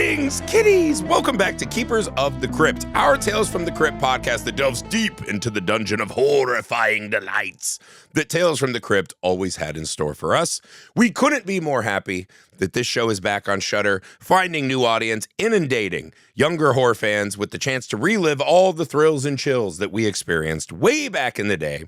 Greetings, kitties! Welcome back to Keepers of the Crypt, our Tales from the Crypt podcast that delves deep into the dungeon of horrifying delights that Tales from the Crypt always had in store for us. We couldn't be more happy that this show is back on Shudder, finding new audience, inundating younger horror fans with the chance to relive all the thrills and chills that we experienced way back in the day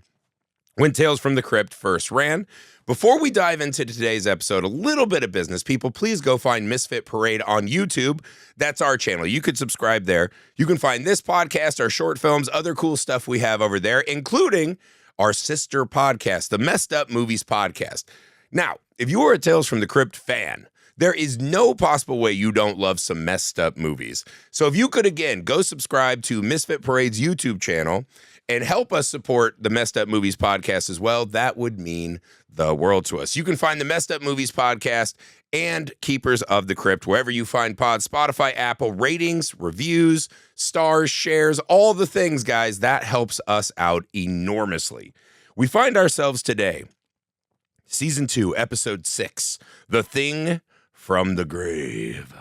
when Tales from the Crypt first ran. Before we dive into today's episode, a little bit of business. People, please go find Misfit Parade on YouTube. That's our channel. You could subscribe there. You can find this podcast, our short films, other cool stuff we have over there, including our sister podcast, the Messed Up Movies Podcast. Now, if you are a Tales from the Crypt fan, there is no possible way you don't love some messed up movies. So if you could, again, go subscribe to Misfit Parade's YouTube channel and help us support the Messed Up Movies Podcast as well, that would mean the world to us. You can find the Messed Up Movies Podcast and Keepers of the Crypt wherever you find pods, Spotify, Apple, ratings, reviews, stars, shares, all the things, guys. That helps us out enormously. We find ourselves today, Season 2, Episode 6, The Thing from the Grave.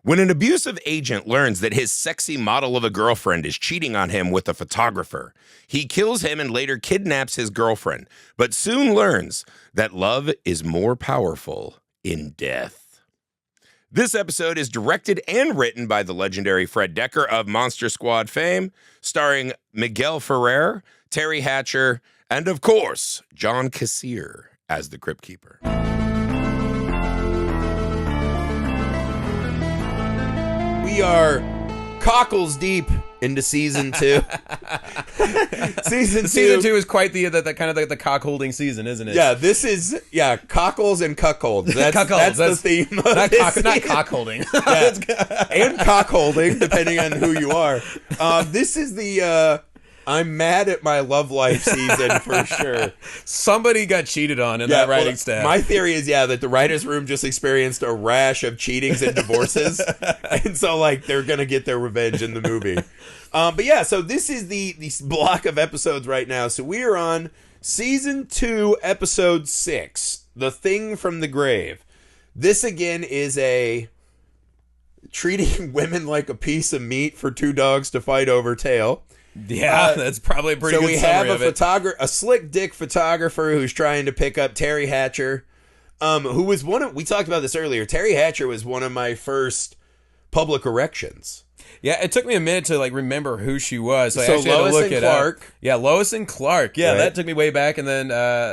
When an abusive agent learns that his sexy model of a girlfriend is cheating on him with a photographer, he kills him and later kidnaps his girlfriend, but soon learns that love is more powerful in death. This episode is directed and written by the legendary Fred Dekker of Monster Squad fame, starring Miguel Ferrer, Teri Hatcher, and of course, John Kassir as the Crypt Keeper. We are cockles deep into season 2. Season 2 is quite the kind of the cock holding season, isn't it? Yeah, this is cockles and cuckolds. That's the theme of not cock holding. And cock holding, depending on who you are. This is the I'm mad at my love life season for sure. Somebody got cheated on in that writing staff. My theory is, that the writer's room just experienced a rash of cheatings and divorces. And so, they're going to get their revenge in the movie. So this is the block of episodes right now. So we are on Season 2, Episode 6, The Thing from the Grave. This, again, is a treating women like a piece of meat for two dogs to fight over tale. Yeah, that's probably a pretty good summary of it. So we have a slick dick photographer who's trying to pick up Teri Hatcher, who was we talked about this earlier. Teri Hatcher was one of my first public erections. Yeah, it took me a minute to remember who she was. So I actually Lois had to look and Clark. Up. Yeah, Lois and Clark. Yeah, right. That took me way back. And then,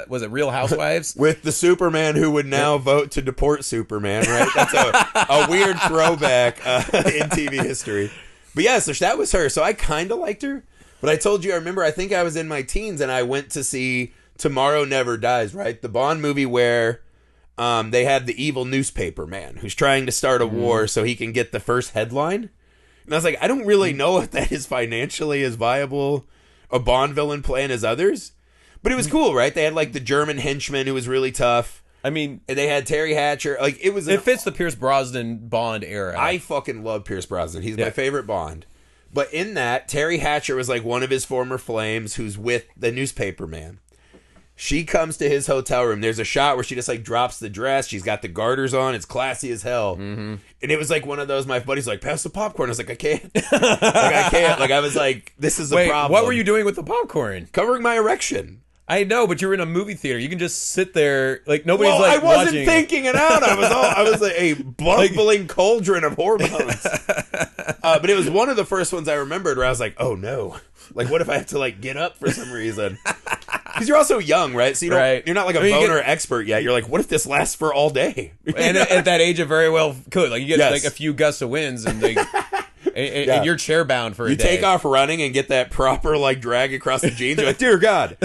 was it Real Housewives? With the Superman who would now vote to deport Superman, right? That's a weird throwback in TV history. But yeah, so that was her. So I kind of liked her. But I told you, I think I was in my teens and I went to see Tomorrow Never Dies, right? The Bond movie where they had the evil newspaper man who's trying to start a war so he can get the first headline. And I was like, I don't really know if that is financially as viable a Bond villain plan as others. But it was cool, right? They had the German henchman who was really tough. I mean, and they had Teri Hatcher. It fits the Pierce Brosnan Bond era. I fucking love Pierce Brosnan. He's my favorite Bond. But in that, Teri Hatcher was one of his former flames who's with the newspaper man. She comes to his hotel room. There's a shot where she just drops the dress. She's got the garters on. It's classy as hell. Mm-hmm. And it was one of those, my buddy's pass the popcorn. I was I can't. I can't. I was this is a problem. What were you doing with the popcorn? Covering my erection. I know, but you're in a movie theater. You can just sit there nobody's I wasn't watching. thinking it out. I was a bubbling cauldron of hormones. But it was one of the first ones I remembered where I was oh no. What if I have to get up for some reason? Because you're also young, right? So you're not a boner expert yet. You're what if this lasts for all day? And at that age, it very well could. You get a few gusts of winds and and you're chair bound for a day. You take off running and get that proper drag across the jeans. You're dear God.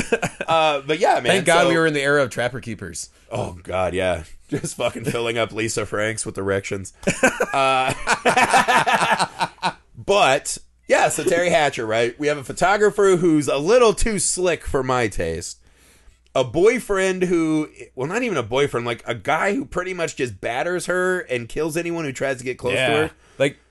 But yeah, man. Thank God we were in the era of Trapper Keepers. Oh God, yeah. Just fucking filling up Lisa Franks with erections. But yeah, so Teri Hatcher, right? We have a photographer who's a little too slick for my taste. A boyfriend who, not even a boyfriend, a guy who pretty much just batters her and kills anyone who tries to get close to her.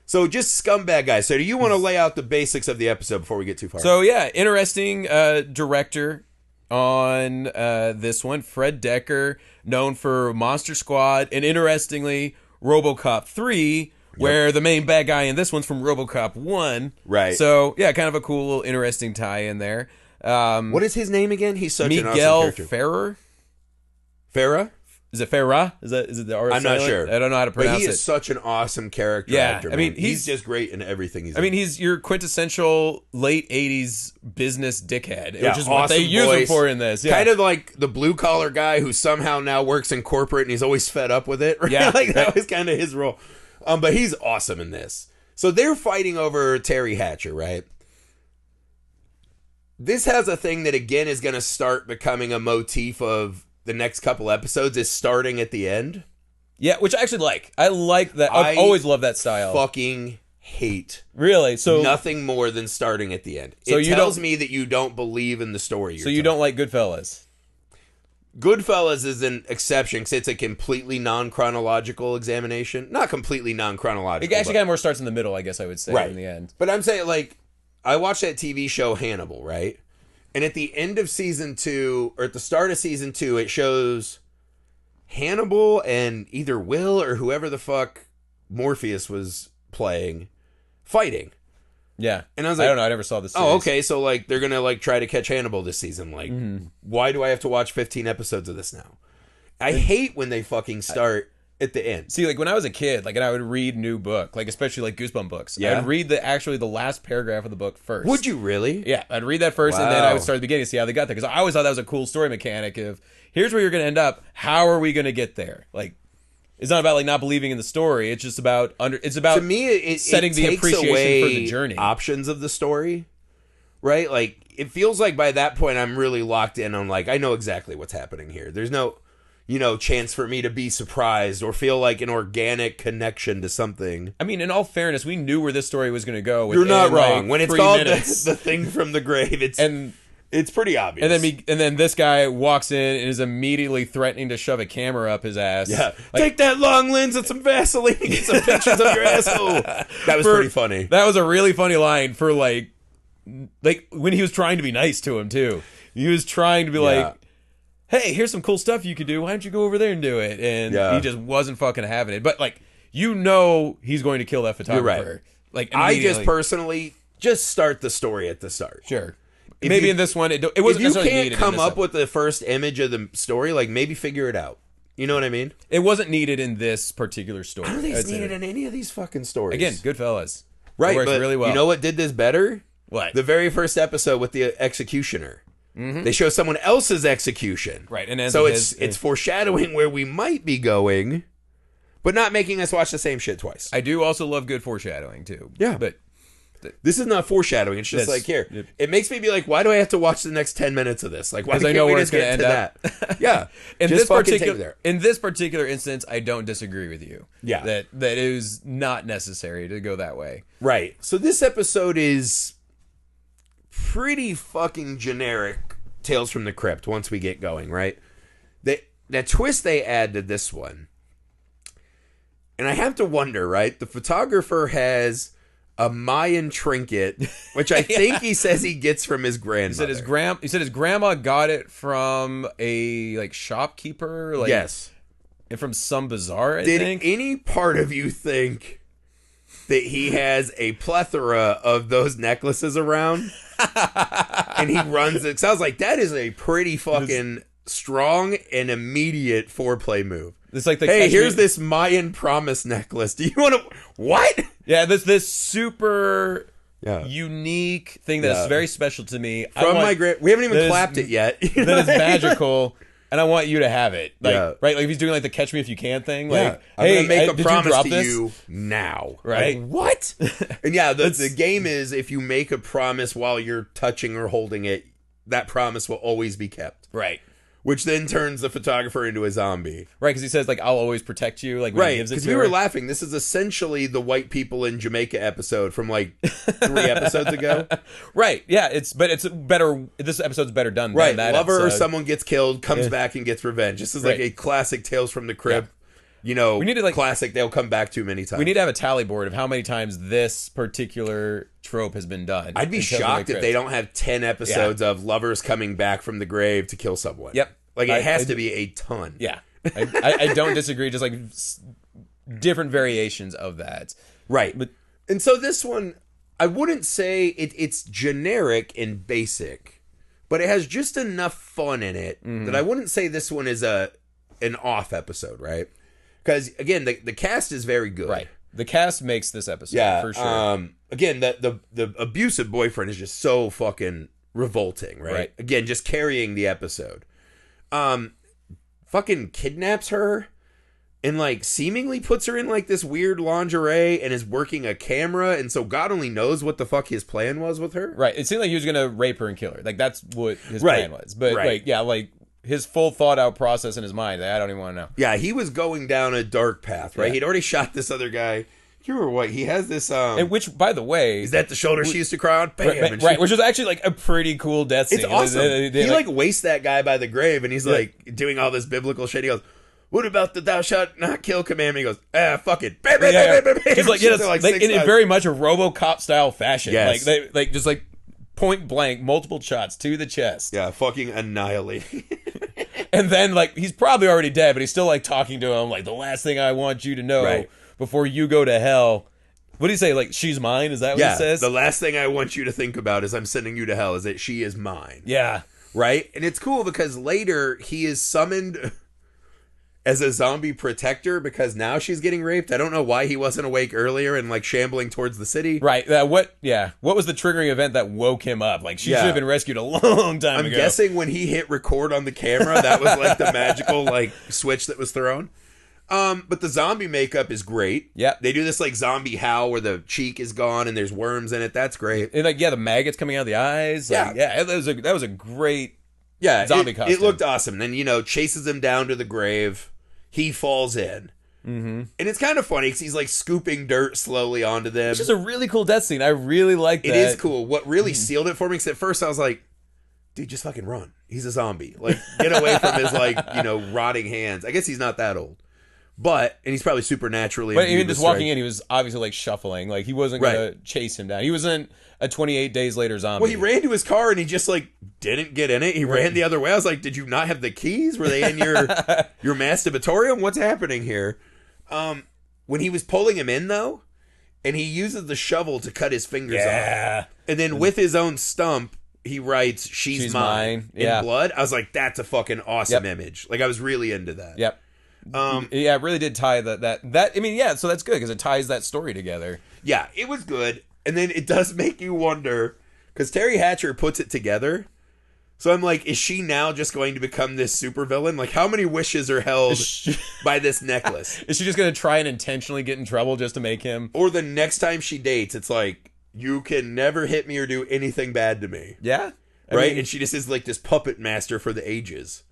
So just scumbag guys. So do you want to lay out the basics of the episode before we get too far? So yeah, interesting director on this one. Fred Dekker, known for Monster Squad, and interestingly, RoboCop 3, where the main bad guy in this one's from RoboCop 1. Right. So, yeah, kind of a cool, interesting tie in there. What is his name again? He's such an awesome Miguel character. Ferrer? Farah? Is it Ferrer? Is it the R? I'm not sure. I don't know how to pronounce it. But he is such an awesome character actor, man. I mean, he's just great in everything he's in. I mean, he's your quintessential late 80s business dickhead, which is what awesome they use him for in this. Yeah. Kind of like the blue-collar guy who somehow now works in corporate and he's always fed up with it. Right? Yeah. Like, that was kind of his role. But he's awesome in this. So they're fighting over Teri Hatcher, right? This has a thing that, again, is going to start becoming a motif of the next couple episodes, is starting at the end. Yeah, which I actually like. I like that. I've always loved that style. Fucking hate. Really? So nothing more than starting at the end. So it tells me that you don't believe in the story. So you don't like Goodfellas? Goodfellas is an exception because it's a completely non-chronological examination. Not completely non-chronological. It actually kind of more starts in the middle, I guess I would say, in the end. But I'm saying, like, I watched that TV show Hannibal, right? And at the end of season 2, or at the start of season 2, it shows Hannibal and either Will or whoever the fuck Morpheus was playing fighting. Yeah. And I was like, I don't know, I never saw this series. Oh, okay, so like they're gonna like try to catch Hannibal this season. Like, why do I have to watch 15 episodes of this now? I hate when they fucking start at the end. See, like when I was a kid, like, and I would read new book, like especially like Goosebump books. Yeah. I'd read the last paragraph of the book first. Would you really? Yeah, I'd read that first, and then I would start at the beginning to see how they got there. Because I always thought that was a cool story mechanic of, here's where you're going to end up. How are we going to get there? Like, it's not about like not believing in the story. It's just about to me, it setting it the takes appreciation away for the journey. Options of the story, right? Like, it feels like by that point I'm really locked in on, like, I know exactly what's happening here. There's no, chance for me to be surprised or feel like an organic connection to something. I mean, in all fairness, we knew where this story was going to go. You're not wrong. Like when it's called the thing from the grave, it's pretty obvious. And then this guy walks in and is immediately threatening to shove a camera up his ass. Yeah, take that long lens and some Vaseline and get some pictures of your asshole. That was pretty funny. That was a really funny line for like when he was trying to be nice to him too. He was trying to be like, hey, here's some cool stuff you could do. Why don't you go over there and do it? And he just wasn't fucking having it. But like, he's going to kill that photographer. You're right. Like, I just personally just start the story at the start. Sure. Maybe in this one, it wasn't necessarily needed. If you can't come up with the first image of the story, like, maybe figure it out. You know what I mean? It wasn't needed in this particular story. I don't think it's needed in any of these fucking stories. Again, Goodfellas. Right, it works but really well. You know what did this better? What? The very first episode with the executioner. They show someone else's execution. Right, and so it's foreshadowing where we might be going, but not making us watch the same shit twice. I do also love good foreshadowing too. Yeah, but this is not foreshadowing. It's just like, here. It makes me be like, why do I have to watch the next 10 minutes of this? Like, why can't I know we where just it's going to get end to up? that? Yeah. In this particular instance, I don't disagree with you. Yeah. That it is not necessary to go that way. Right. So this episode is pretty fucking generic Tales from the Crypt once we get going, right? The twist they add to this one, and I have to wonder, right? The photographer has a Mayan trinket, which I think he says he gets from his grandmother. He said his grandma got it from a like shopkeeper. Like, yes, and from some bazaar. I think. Did any part of you think that he has a plethora of those necklaces around, and he runs it? Sounds like that is a pretty fucking strong and immediate foreplay move. It's like here's this Mayan promise necklace. Do you want to what? Yeah, this super unique thing that's very special to me. We haven't even clapped it yet. That is magical, and I want you to have it. Like, right? Like if he's doing like the "Catch Me If You Can" thing. Like, I'm gonna make a promise to this? you now. Right? Like, what? And the game is if you make a promise while you're touching or holding it, that promise will always be kept. Right. Which then turns the photographer into a zombie. Right, because he says, like, I'll always protect you. Like, when he gives it to because we were laughing. This is essentially the white people in Jamaica episode from, like, 3 episodes ago. Right, yeah. It's better. This episode's better done than that Lover episode. or someone gets killed, comes back and gets revenge. This is like a classic Tales from the Crypt. We need to, classic they'll come back to many times. We need to have a tally board of how many times this particular trope has been done. I'd be shocked if they don't have 10 episodes of lovers coming back from the grave to kill someone. Yep. Like, it has to be a ton. Yeah. I don't disagree. Just like different variations of that. Right. And so this one, I wouldn't say it's generic and basic, but it has just enough fun in it that I wouldn't say this one is an off episode, right? Because, again, the cast is very good. Right. The cast makes this episode, for sure. Again, the abusive boyfriend is just so fucking revolting, right? Again, just carrying the episode. Fucking kidnaps her and, like, seemingly puts her in, like, this weird lingerie and is working a camera, and so God only knows what the fuck his plan was with her. Right. It seemed like he was going to rape her and kill her. Like, that's what his plan was. But, like, yeah, like, his full thought-out process in his mind, I don't even want to know. Yeah, he was going down a dark path, right? Yeah. He'd already shot this other guy. You remember what? He has this... and which, by the way... Is that the shoulder she used to cry on? Bam! Right, which was actually, like, a pretty cool death scene. It's awesome. He, like, wastes that guy by the grave, and he's, like, doing all this biblical shit. He goes, what about the thou shalt not kill command? And he goes, fuck it. Bam, bam, bam, bam, bam. He's like, yeah, like in very much a RoboCop-style fashion. Yes. Like, just, like, point blank, multiple shots to the chest. Yeah, fucking annihilating. And then, like, he's probably already dead, but he's still, like, talking to him, like, the last thing I want you to know before you go to hell. What do you say? Like, she's mine? Is that what it says? The last thing I want you to think about is I'm sending you to hell, is that she is mine. Yeah. Right? And it's cool because later he is summoned as a zombie protector because now she's getting raped. I don't know why he wasn't awake earlier and, like, shambling towards the city. Right. What was the triggering event that woke him up? Like, she should have been rescued a long time ago. I'm guessing when he hit record on the camera, that was, like, the magical, like, switch that was thrown. But the zombie makeup is great. Yeah. They do this, like, zombie howl where the cheek is gone and there's worms in it. That's great. And, like, the maggots coming out of the eyes. Like, that was a great zombie costume. It looked awesome. Then, chases him down to the grave. He falls in. Mm-hmm. And it's kind of funny because he's, like, scooping dirt slowly onto them. It's just a really cool death scene. I really like that. It is cool. What really sealed it for me, because at first I was like, dude, just fucking run. He's a zombie. Like, get away from his, like, rotting hands. I guess he's not that old. And he's probably supernaturally. But even just walking in, he was obviously, like, shuffling. Like, he wasn't going to chase him down. He wasn't a 28 days later zombie. Well, he ran to his car and he just, like, didn't get in it. He ran the other way. I was like, did you not have the keys? Were they in your masturbatorium? What's happening here? When he was pulling him in, though, and he uses the shovel to cut his fingers off. And then with his own stump, he writes, she's mine in blood. I was like, that's a fucking awesome image. Like, I was really into that. Yep. It really did tie that. I mean, so that's good because it ties that story together. Yeah, it was good. And then it does make you wonder, because Teri Hatcher puts it together. So I'm like, is she now just going to become this supervillain? Like, how many wishes are held by this necklace? Is she just going to try and intentionally get in trouble just to make him? Or the next time she dates, it's like, you can never hit me or do anything bad to me. Yeah. I mean, and she just is like this puppet master for the ages.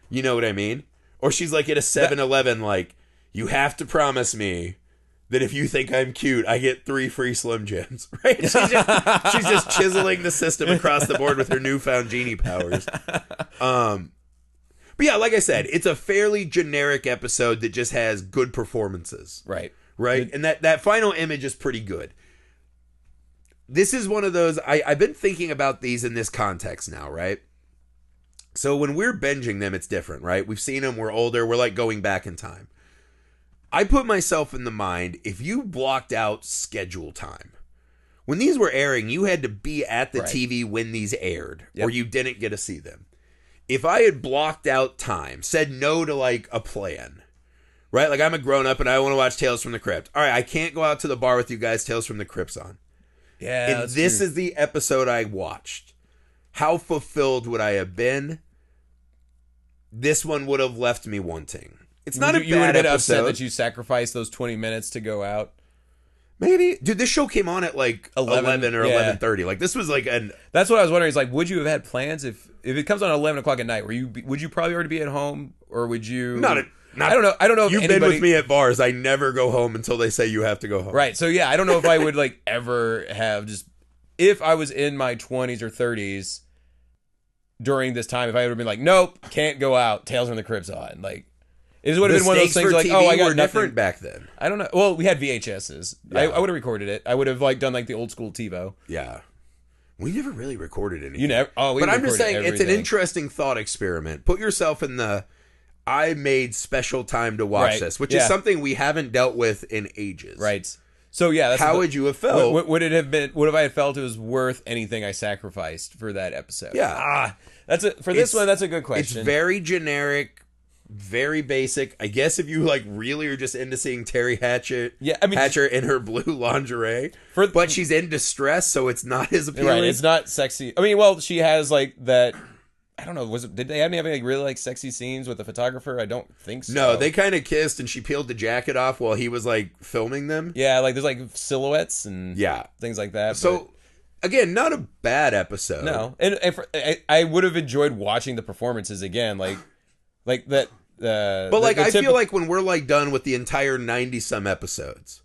You know what I mean? Or she's like at a 7-Eleven, like, you have to promise me that if you think I'm cute, I get 3 free Slim Jims. Right? She's just chiseling the system across the board with her newfound genie powers. But yeah, like I said, it's a fairly generic episode that just has good performances. Right. And that final image is pretty good. This is one of those, I've been thinking about these in this context now, right? So when we're binging them, it's different, right? We've seen them, we're older, we're like going back in time. I put myself in the mind, if you blocked out schedule time, when these were airing, you had to be at the TV when these aired, or you didn't get to see them. If I had blocked out time, said no to like a plan, right? Like I'm a grown up and I want to watch Tales from the Crypt. All right, I can't go out to the bar with you guys, Tales from the Crypt's on. Yeah, and this is the episode I watched. How fulfilled would I have been? This one would have left me wanting. It's not a bad episode. You would have been upset that you sacrificed those 20 minutes to go out? Maybe. Dude, this show came on at like 11 or 11:30. Like this was like an... That's what I was wondering. Is like, would you have had plans if it comes on at 11 o'clock at night? Would you probably already be at home? Or would you... I don't know if you've been with me at bars. I never go home until they say you have to go home. Right. So yeah, I don't know if I would like ever have just... If I was in my 20s or 30s during this time, if I would have been like, nope, can't go out, Tales from the Crypt's on. Like, it would have been one of those things like, TV oh, I got were different back then. I don't know. Well, we had VHSs. Yeah. I would have recorded it. I would have like done like the old school TiVo. Yeah. We never really recorded anything. You never. Oh, we But I'm just saying, it's an interesting thought experiment. Put yourself in the... I made special time to watch this, which is something we haven't dealt with in ages. Right. So yeah, how would you have felt? Would it have been? Would have I felt it was worth anything I sacrificed for that episode? Yeah. This one. That's a good question. It's very generic, very basic. I guess if you like really are just into seeing Teri Hatcher in her blue lingerie, but she's in distress, so it's not as appealing. Right. It's not sexy. I mean, well, she has like that. I don't know. Did they have any like really like sexy scenes with the photographer? I don't think so. No, they kind of kissed, and she peeled the jacket off while he was like filming them. Yeah, like there's like silhouettes and things like that. So again, not a bad episode. No, and I would have enjoyed watching the performances again, like that. But like I feel like when we're like done with the entire 90 some episodes,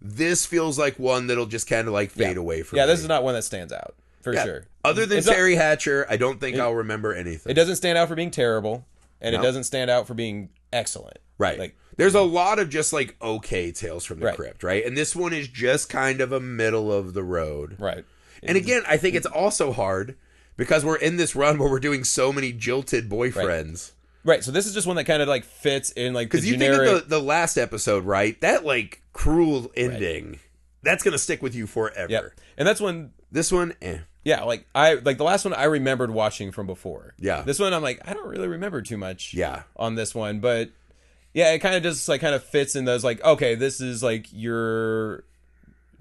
this feels like one that'll just kind of like fade away from me. This is not one that stands out. For sure. Other than Teri Hatcher, I don't think I'll remember anything. It doesn't stand out for being terrible, and it doesn't stand out for being excellent. Right. Like, there's a lot of just like okay Tales from the Crypt, right? And this one is just kind of a middle of the road. Right. And again, I think it's also hard because we're in this run where we're doing so many jilted boyfriends. Right. So this is just one that kind of like fits in like the generic... Because you think of the last episode, right? That like cruel ending, that's going to stick with you forever. Yep. And that's when... This one, Yeah, like the last one I remembered watching from before. Yeah. This one I'm like, I don't really remember too much on this one, but yeah, it kind of just like kind of fits in those like, okay, this is like your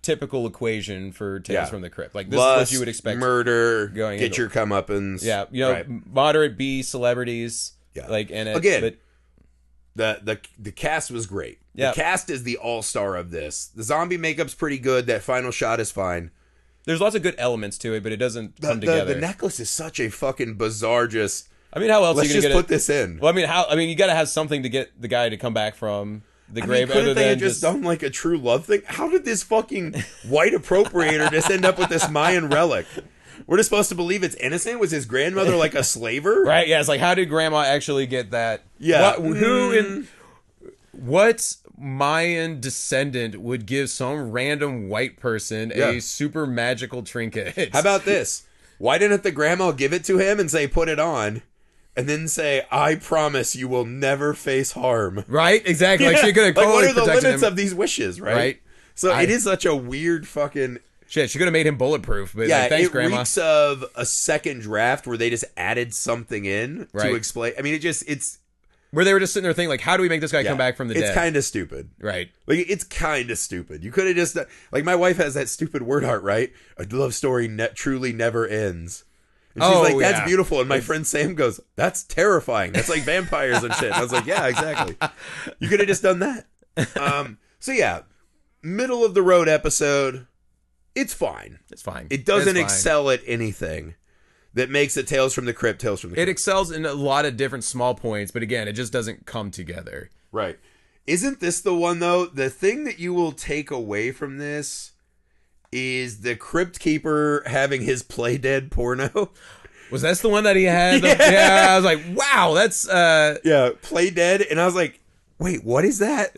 typical equation for Tales from the Crypt. Like this Lust, is what you would expect. Murder, get your comeuppance. Yeah, you know, moderate B celebrities. Yeah. Like in it. Again, but the cast was great. Yeah. The cast is the all-star of this. The zombie makeup's pretty good. That final shot is fine. There's lots of good elements to it, but it doesn't come together. The necklace is such a fucking bizarre just... I mean, how else are you going to get put this in? Well, I mean, you got to have something to get the guy to come back from the grave. Couldn't they have just done like a true love thing? How did this fucking white appropriator just end up with this Mayan relic? We're just supposed to believe it's innocent? Was his grandmother like a slaver? Right, yeah. It's like, how did grandma actually get that? Yeah. What Mayan descendant would give some random white person a super magical trinket? How about this? Why didn't the grandma give it to him and say, put it on, and then say, I promise you will never face harm? Right, exactly. Like she could have like, what are the limits of these wishes, right? So it is such a weird fucking... Shit, she could have made him bulletproof, but like, thanks, Grandma. It reeks of a second draft where they just added something in to explain. I mean, it's... Where they were just sitting there thinking, like, how do we make this guy come back from the dead? It's kind of stupid. Right. Like, it's kind of stupid. You could have just... Like, my wife has that stupid word art, right? A love story truly never ends. And she's like, that's beautiful. And my friend Sam goes, that's terrifying. That's like vampires and shit. And I was like, yeah, exactly. You could have just done that. So, yeah. Middle of the road episode. It's fine. It's fine. It doesn't excel at anything that makes it Tales from the Crypt, Tales from the Crypt. It excels in a lot of different small points, but again, it just doesn't come together. Right. Isn't this the one, though? The thing that you will take away from this is the Crypt Keeper having his play dead porno. Was that the one that he had? Yeah, I was like, wow, that's... Yeah, play dead, and I was like, wait, what is that?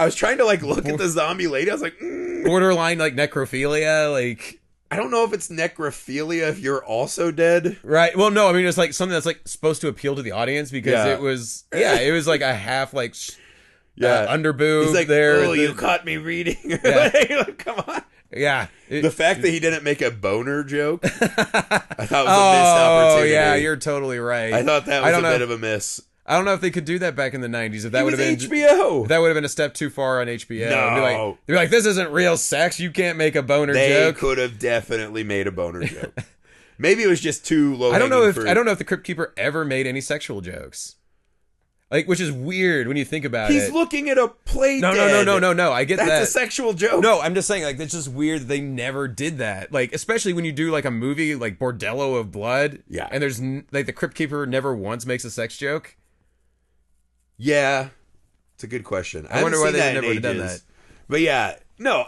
I was trying to like look at the zombie lady. I was like, borderline like necrophilia. Like, I don't know if it's necrophilia if you're also dead. Right. Well, no, I mean, it's like something that's like supposed to appeal to the audience because it was like a half like underboob. He's like, there. Oh, you caught me reading. Like, come on. Yeah. The fact that he didn't make a boner joke, I thought was a missed opportunity. Oh, yeah, you're totally right. I thought that was a bit of a miss. I don't know if they could do that back in the 90s. If that would have been HBO. If that would have been a step too far on HBO. No. They'd be like, this isn't real sex. You can't make a boner joke. They could have definitely made a boner joke. Maybe it was just too low. I don't know if the Crypt Keeper ever made any sexual jokes. Like, which is weird when you think about it. He's looking at a play dead. No. I get that. That's a sexual joke. No, I'm just saying, like, it's just weird that they never did that. Like, especially when you do, like, a movie like Bordello of Blood. Yeah. And there's, like, the Crypt Keeper never once makes a sex joke. Yeah. It's a good question. I wonder why they never would have done that. But yeah, no,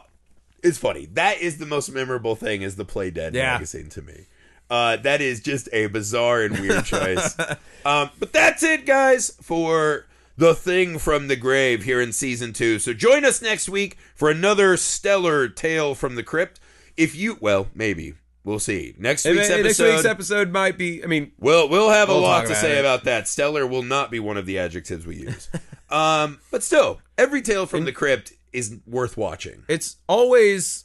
it's funny. That is the most memorable thing is the Play Dead magazine to me. That is just a bizarre and weird choice. But that's it, guys, for The Thing from the Grave here in Season 2. So join us next week for another stellar tale from the crypt. Maybe. We'll see. Next week's episode might be. I mean, we'll have a lot to say about that. Stellar will not be one of the adjectives we use. But still, every Tale from the Crypt is worth watching. It's always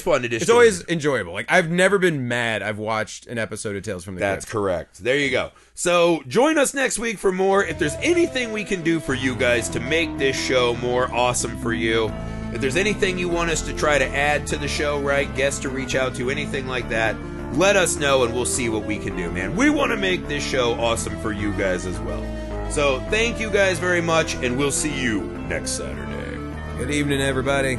fun to dish. It's always enjoyable. Like, I've never been mad I've watched an episode of Tales from the Crypt. That's correct. There you go. So join us next week for more. If there's anything we can do for you guys to make this show more awesome for you, if there's anything you want us to try to add to the show, right, guests to reach out to, anything like that, let us know and we'll see what we can do, man. We want to make this show awesome for you guys as well. So thank you guys very much, and we'll see you next Saturday. Good evening, everybody.